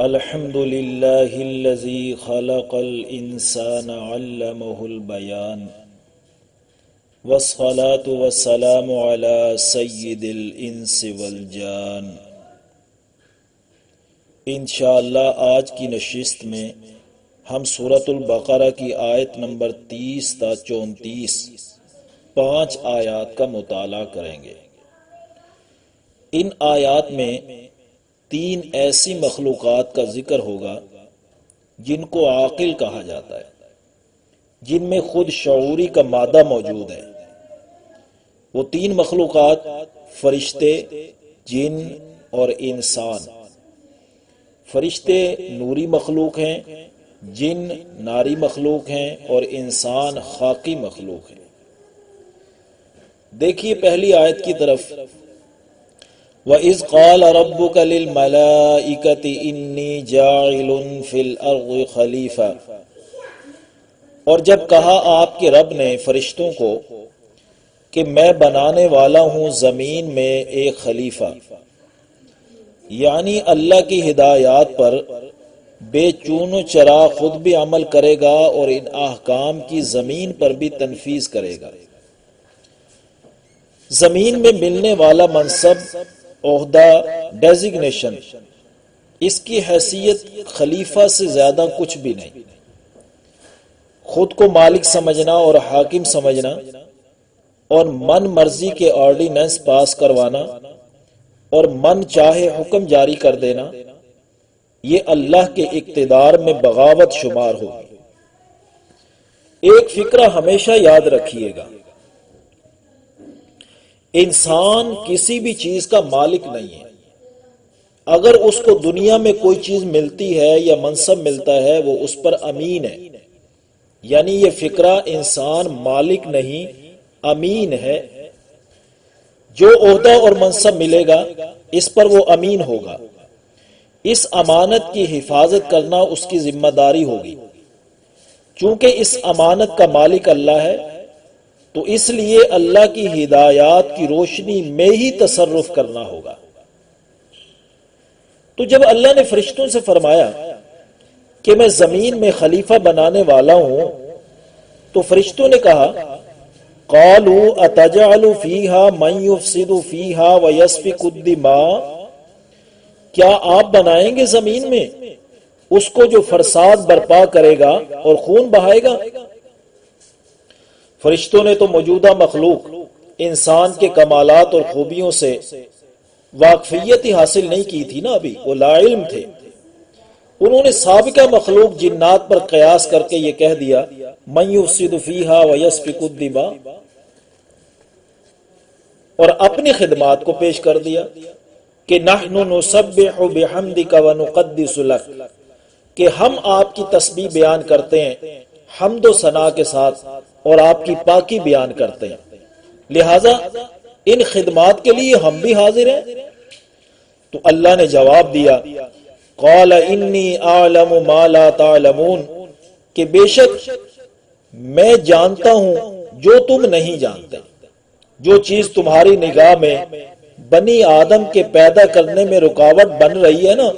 الحمد للہ الذی خلق الانسان علمہ البیان والصلاة والسلام علی سید الانس والجان۔ انشاءاللہ آج کی نشست میں ہم سورۃ البقرہ کی آیت نمبر 30 تا 34 5 آیات کا مطالعہ کریں گے۔ ان آیات میں 3 ایسی مخلوقات کا ذکر ہوگا جن کو عاقل کہا جاتا ہے، جن میں خود شعوری کا مادہ موجود ہے۔ وہ 3 مخلوقات فرشتے، جن اور انسان۔ فرشتے نوری مخلوق ہیں، جن ناری مخلوق ہیں اور انسان خاکی مخلوق ہیں۔ دیکھیے پہلی آیت کی طرف، وَإِذْ قَالَ رَبُّكَ لِلْمَلَائِكَةِ إِنِّي جَاعِلٌ فِي الْأَرْضِ خَلِيفَةً، اور جب کہا آپ کے رب نے فرشتوں کو کہ میں بنانے والا ہوں زمین میں ایک خلیفہ، یعنی اللہ کی ہدایات پر بے چون و چرا خود بھی عمل کرے گا اور ان احکام کی زمین پر بھی تنفیذ کرے گا۔ زمین میں ملنے والا منصب، عہدہ، ڈیزگنیشن، اس کی حیثیت خلیفہ سے زیادہ کچھ بھی نہیں۔ خود کو مالک سمجھنا اور حاکم سمجھنا اور من مرضی کے آرڈیننس پاس کروانا اور من چاہے حکم جاری کر دینا، یہ اللہ کے اقتدار میں بغاوت شمار ہوگی۔ ایک فکرہ ہمیشہ یاد رکھیے گا، انسان کسی بھی چیز کا مالک نہیں ہے۔ اگر اس کو دنیا میں کوئی چیز ملتی ہے یا منصب ملتا ہے، وہ اس پر امین ہے۔ یعنی یہ فکرہ انسان مالک نہیں، امین ہے۔ جو عہدہ اور منصب ملے گا اس پر وہ امین ہوگا۔ اس امانت کی حفاظت کرنا اس کی ذمہ داری ہوگی۔ چونکہ اس امانت کا مالک اللہ ہے، تو اس لیے اللہ کی ہدایات کی روشنی میں ہی تصرف کرنا ہوگا۔ تو جب اللہ نے فرشتوں سے فرمایا کہ میں زمین میں خلیفہ بنانے والا ہوں، تو فرشتوں نے کہا، قَالُوا أَتَجْعَلُ فِيهَا مَن يُفْسِدُ فِيهَا وَيَسْفِكُ الدِّمَاءَ، کیا آپ بنائیں گے زمین میں اس کو جو فساد برپا کرے گا اور خون بہائے گا؟ فرشتوں نے تو موجودہ مخلوق انسان کے کمالات اور خوبیوں سے واقفیت ہی حاصل نہیں کی تھی نا، ابھی وہ لا علم تھے۔ انہوں نے سابقہ مخلوق جنات پر قیاس کر کے یہ کہہ دیا، من یفسد فیہا ویسفک الدماء، اور اپنی خدمات کو پیش کر دیا کہ نحن نسبح بحمدک ونقدس لک، کہ ہم آپ کی تسبیح بیان کرتے ہیں حمد و ثنا کے ساتھ اور آپ کی پاکی بیان کرتے ہیں، لہٰذا ان خدمات کے لیے ہم بھی حاضر ہیں۔ تو اللہ نے جواب دیا، قال انی اعلم ما لا تعلمون، کہ بے شک میں جانتا ہوں جو تم نہیں جانتے۔ جو چیز تمہاری نگاہ میں بنی آدم کے پیدا کرنے میں رکاوٹ بن رہی ہے نا،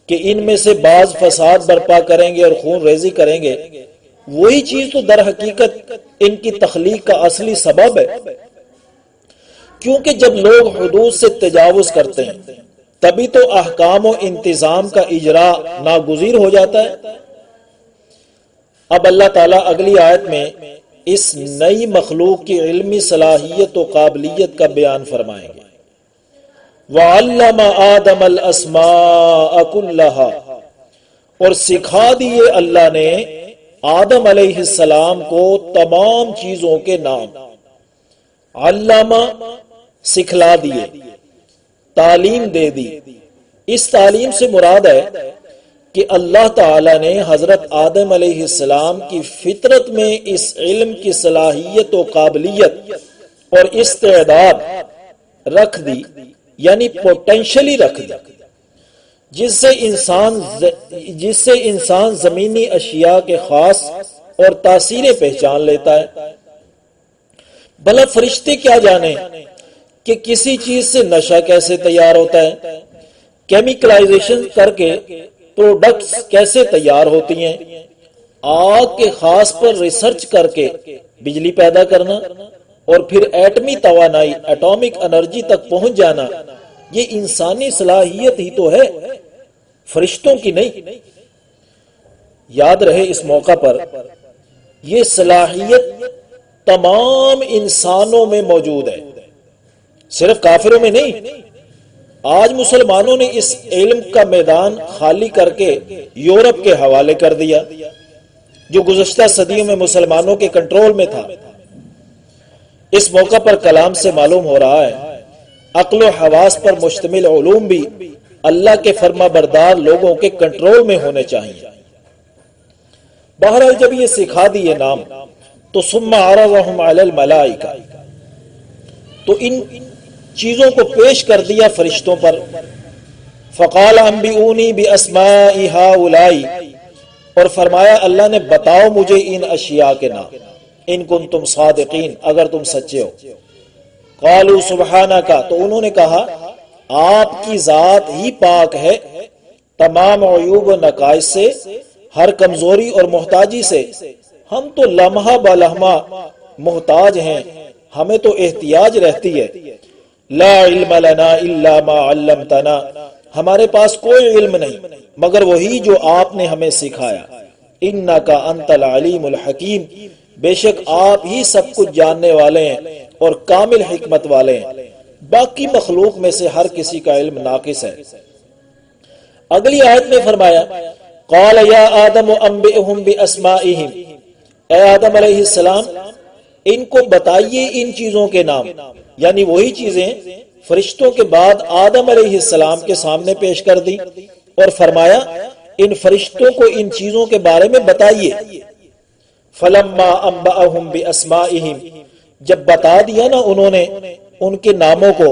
کہ ان میں سے بعض فساد برپا کریں گے اور خون ریزی کریں گے، وہی چیز تو در حقیقت ان کی تخلیق کا اصلی سبب ہے۔ کیونکہ جب لوگ حدود سے تجاوز کرتے ہیں تبھی تو احکام و انتظام کا اجرا ناگزیر ہو جاتا ہے۔ اب اللہ تعالیٰ اگلی آیت میں اس نئی مخلوق کی علمی صلاحیت و قابلیت کا بیان فرمائیں گے۔ وَعَلَّمَ آدَمَ الْأَسْمَاءَ كُلَّهَا، اور سکھا دیے اللہ نے آدم علیہ السلام کو تمام چیزوں کے نام۔ علامہ سکھلا دیے، تعلیم دے دی۔ اس تعلیم سے مراد ہے کہ اللہ تعالی نے حضرت آدم علیہ السلام کی فطرت میں اس علم کی صلاحیت و قابلیت اور استعداد رکھ دی، یعنی پوٹینشلی رکھ دی، جس سے انسان زمینی اشیاء کے خاص اور تاثیریں پہچان لیتا ہے۔ بھلا فرشتے کیا جانے کہ کسی چیز سے نشہ کیسے تیار ہوتا ہے؟ کیمیکلائزیشن کر کے پروڈکٹس کیسے تیار ہوتی ہیں، آگ کے خاص پر ریسرچ کر کے بجلی پیدا کرنا اور پھر ایٹمی توانائی ایٹامک انرجی تک پہنچ جانا، یہ انسانی صلاحیت ہی تو ہے، فرشتوں کی نہیں۔ یاد رہے اس موقع پر یہ صلاحیت تمام انسانوں میں موجود ہے، صرف کافروں میں نہیں۔ آج مسلمانوں نے اس علم کا میدان خالی کر کے یورپ کے حوالے کر دیا جو گزشتہ صدیوں میں مسلمانوں کے کنٹرول میں تھا۔ اس موقع پر کلام سے معلوم ہو رہا ہے عقل و حواس پر مشتمل علوم بھی اللہ کے فرما بردار لوگوں کے کنٹرول میں ہونے چاہیے۔ بہرحال جب یہ سکھا دیے نام تو ثم عرضهم علی الملائکہ، تو ان چیزوں کو پیش کر دیا فرشتوں پر۔ فقال انبئونی باسماء ہؤلاء، اور فرمایا اللہ نے بتاؤ مجھے ان اشیاء کے نام، ان کنتم صادقین، اگر تم سچے ہو۔ قالوا سبحانک، تو انہوں نے کہا آپ کی ذات ہی پاک ہے تمام عیوب و نقائص سے، ہر کمزوری اور محتاجی سے، ہم تو لمحہ بلمحہ محتاج ہیں، ہمیں تو احتیاج رہتی ہے۔ لا علم لنا الا ما علمتنا، ہمارے پاس کوئی علم نہیں مگر وہی جو آپ نے ہمیں سکھایا۔ انک انت العلیم الحکیم، بے شک آپ ہی سب کچھ جاننے والے ہیں اور کامل حکمت والے ہیں، باقی مخلوق میں سے ہر کسی کا علم ناقص ہے۔ اگلی آیت میں فرمایا قال یا آدم انبئهم باسمائهم، اے آدم علیہ السلام ان کو بتائیے ان چیزوں کے نام، یعنی وہی چیزیں فرشتوں کے بعد آدم علیہ السلام کے سامنے پیش کر دی اور فرمایا ان فرشتوں کو ان چیزوں کے بارے میں بتائیے۔ فلما انبأهم باسمائهم، جب بتا دیا نا انہوں نے ان کے ناموں کو،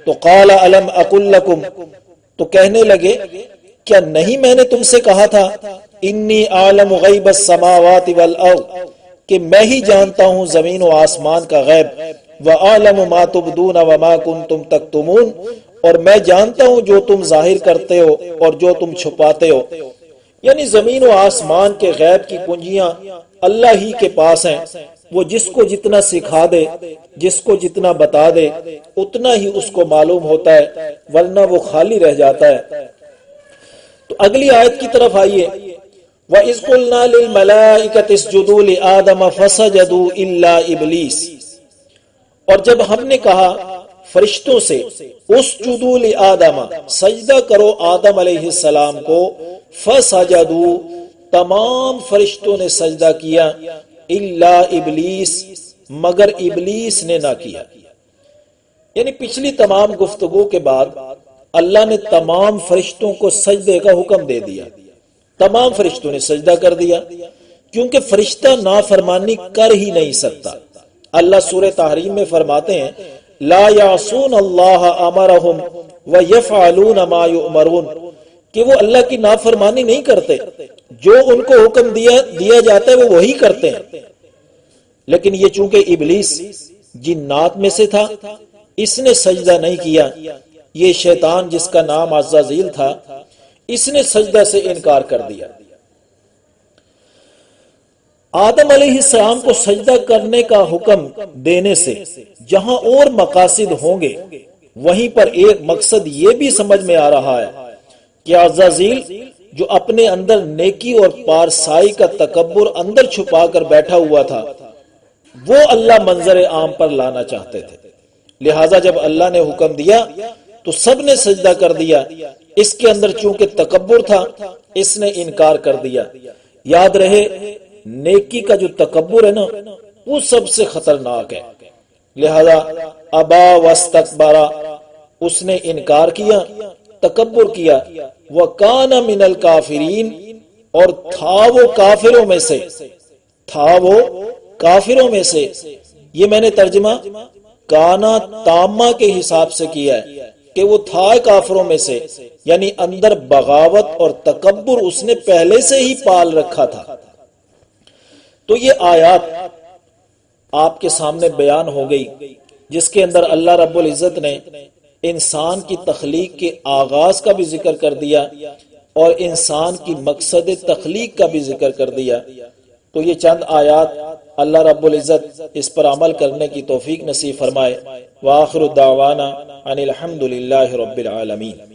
تو قال الم اقل لکم، تو کہنے لگے کیا نہیں میں نے تم سے کہا تھا انی عالم غیب السماوات والارض، کہ میں ہی جانتا ہوں زمین و آسمان کا غیب، وَأَعْلَمُ مَا تُبْدُونَ وَمَا كُنْتُمْ تَكْتُمُونَ، اور میں جانتا ہوں جو تم ظاہر کرتے ہو اور جو تم چھپاتے ہو۔ یعنی زمین و آسمان کے غیب کی کنجیاں اللہ ہی کے پاس ہیں، وہ جس کو جتنا سکھا دے، جس کو جتنا بتا دے اتنا ہی اس کو معلوم ہوتا ہے، ورنہ وہ خالی رہ جاتا ہے۔ تو اگلی آیت کی طرف آئیے وَإِذْ قُلْنَا لِلْمَلَائِكَةِ اسْجُدُوا لِآدَمَ فَسَجَدُوا إِلَّا إِبْلِيسَ، اور جب ہم نے کہا فرشتوں سے اسجدوا لآدم، سجدہ کرو آدم علیہ السلام کو، فسجدوا، تمام فرشتوں نے سجدہ کیا، الا ابلیس، مگر ابلیس نے نہ کیا۔ یعنی پچھلی تمام گفتگو کے بعد اللہ نے تمام فرشتوں کو سجدے کا حکم دے دیا، تمام فرشتوں نے سجدہ کر دیا، کیونکہ فرشتہ نافرمانی کر ہی نہیں سکتا۔ اللہ سورہ تحریم میں فرماتے ہیں لا یعصون اللہ امرہم ویفعلون ما یؤمرون، کہ وہ اللہ کی نافرمانی نہیں کرتے، جو ان کو حکم دیا جاتا ہے وہ وہی کرتے ہیں۔ لیکن یہ چونکہ ابلیس جنات میں سے تھا، اس نے سجدہ نہیں کیا۔ یہ شیطان جس کا نام عزازیل تھا، اس نے سجدہ سے انکار کر دیا۔ آدم علیہ السلام کو سجدہ کرنے کا حکم دینے سے جہاں اور مقاصد ہوں گے، وہیں پر ایک مقصد یہ بھی سمجھ میں آ رہا ہے کہ عزازیل جو اپنے اندر نیکی اور پارسائی کا تکبر اندر چھپا کر بیٹھا ہوا تھا، وہ اللہ منظر عام پر لانا چاہتے تھے۔ لہٰذا جب اللہ نے حکم دیا تو سب نے سجدہ کر دیا، اس کے اندر چونکہ تکبر تھا اس نے انکار کر دیا۔ یاد رہے نیکی کا جو تکبر ہے نا وہ سب سے خطرناک ہے، لہذا ابا واستکبر، اس نے انکار کیا، تکبر کیا، وَكَانَ مِنَ الْكَافِرِينَ، اور تھا وہ کافروں میں سے، تھا وہ کافروں میں سے۔ یہ میں نے ترجمہ کانا تامہ کے حساب سے کیا ہے کہ وہ تھا کافروں میں سے، یعنی اندر بغاوت اور تکبر اس نے پہلے سے ہی پال رکھا تھا۔ تو یہ آیات آپ کے سامنے بیان ہو گئی جس کے اندر اللہ رب العزت نے انسان کی تخلیق کے آغاز کا بھی ذکر کر دیا، اور انسان کی مقصد تخلیق کا بھی ذکر کر دیا۔ تو یہ چند آیات اللہ رب العزت اس پر عمل کرنے کی توفیق نصیب فرمائے۔ وآخر دعوانا ان الحمد للہ رب العالمین۔